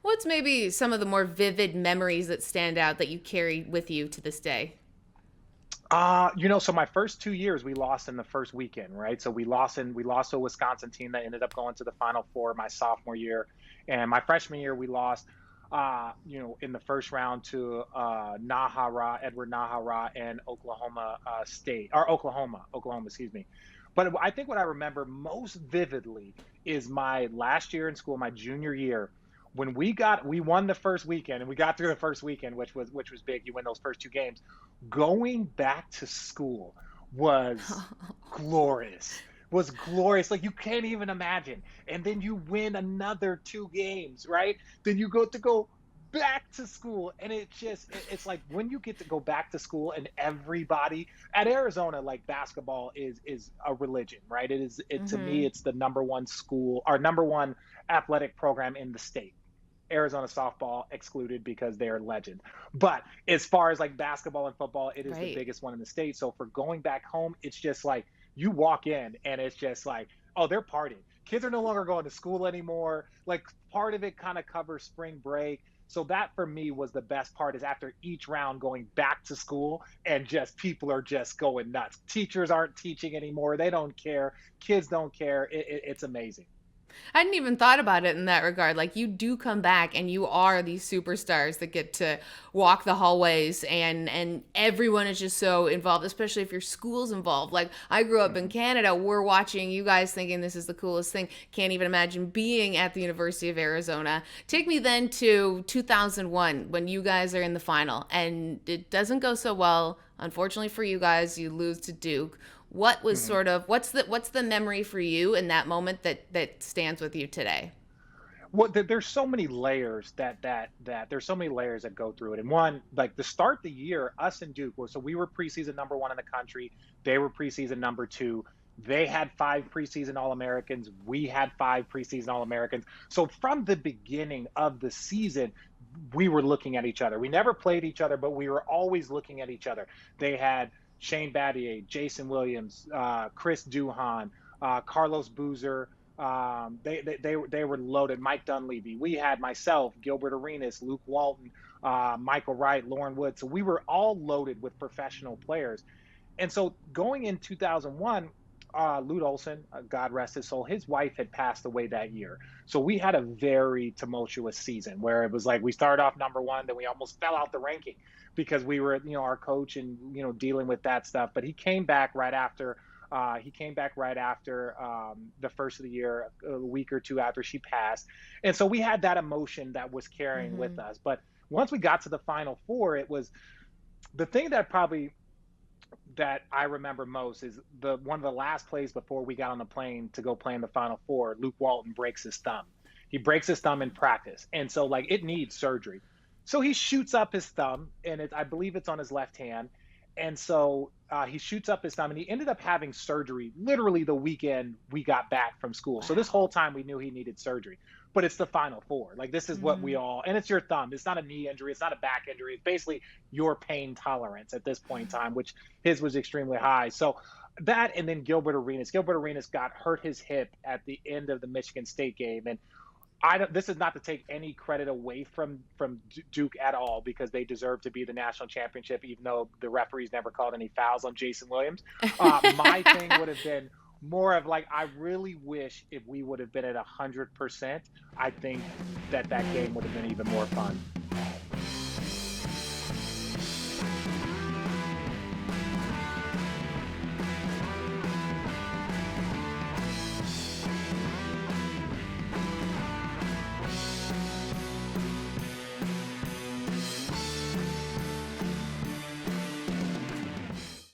What's maybe some of the more vivid memories that stand out that you carry with you to this day? So my first 2 years we lost in the first weekend, right? So we lost to a Wisconsin team that ended up going to the Final Four my sophomore year, and my freshman year we lost, in the first round to Edward Nahara and Oklahoma State or Oklahoma, excuse me. But I think what I remember most vividly is my last year in school, my junior year, when we won the first weekend and we got through the first weekend, which was big. You win those first two games. Going back to school was glorious. Was glorious. Like you can't even imagine. And then you win another two games, right? Then you go back to school and it's like when you get to go back to school and everybody at Arizona, like basketball is a religion, right? It to me Hmm. it's the number one school, our number one athletic program in the state. Arizona softball excluded because they're legend. But as far as like basketball and football, it is the Right. biggest one in the state. So for going back home, it's just like you walk in and it's just like, oh, they're partying. Kids are no longer going to school anymore. Like part of it kind of covers spring break. So that for me was the best part is after each round going back to school and just people are just going nuts. Teachers aren't teaching anymore. They don't care. Kids don't care. It's amazing. I hadn't even thought about it in that regard. Like you do come back and you are these superstars that get to walk the hallways and everyone is just so involved, especially if your school's involved. Like I grew up in Mhm. Canada. We're watching you guys thinking this is the coolest thing. Can't even imagine being at the University of Arizona. Take me then to 2001 when you guys are in the final and it doesn't go so well. Unfortunately for you guys, you lose to Duke. What was Mhm. sort of what's the memory for you in that moment that stands with you today? Well, there's so many layers that there's so many layers that go through it. And one, like to start the year, us and Duke so we were preseason number one in the country. They were preseason number two. They had five preseason All Americans. We had five preseason All Americans. So from the beginning of the season, we were looking at each other. We never played each other, but we were always looking at each other. They had Shane Battier, Jason Williams, Chris Duhon, Carlos Boozer. They were loaded. Mike Dunleavy. We had myself, Gilbert Arenas, Luke Walton, Michael Wright, Lauren Wood. So we were all loaded with professional players. And so going in 2001, Lute Olson, God rest his soul, his wife had passed away that year. So we had a very tumultuous season where it was like we started off number one, then we almost fell out the ranking because we were, our coach and, dealing with that stuff. But he came back right after. The first of the year, a week or two after she passed. And so we had that emotion that was carrying with Hmm. us. But once we got to the Final Four, it was the thing that I remember most is the one of the last plays before we got on the plane to go play in the Final Four. Luke Walton breaks his thumb. He breaks his thumb in practice, and so like it needs surgery. So he shoots up his thumb, and I believe it's on his left hand. And so he shoots up his thumb, and he ended up having surgery literally the weekend we got back from school. So this whole Wow. time we knew he needed surgery, but it's the Final Four. Like this is what we Hmm. all, and it's your thumb. It's not a knee injury. It's not a back injury. It's basically your pain tolerance at this point in time, which his was extremely high. So that, and then Gilbert Arenas. Gilbert Arenas got hurt his hip at the end of the Michigan State game, and I don't. This is not to take any credit away from Duke at all because they deserve to be the national championship, even though the referees never called any fouls on Jason Williams. My thing would have been more of like I really wish if we would have been at 100%. I think that game would have been even more fun.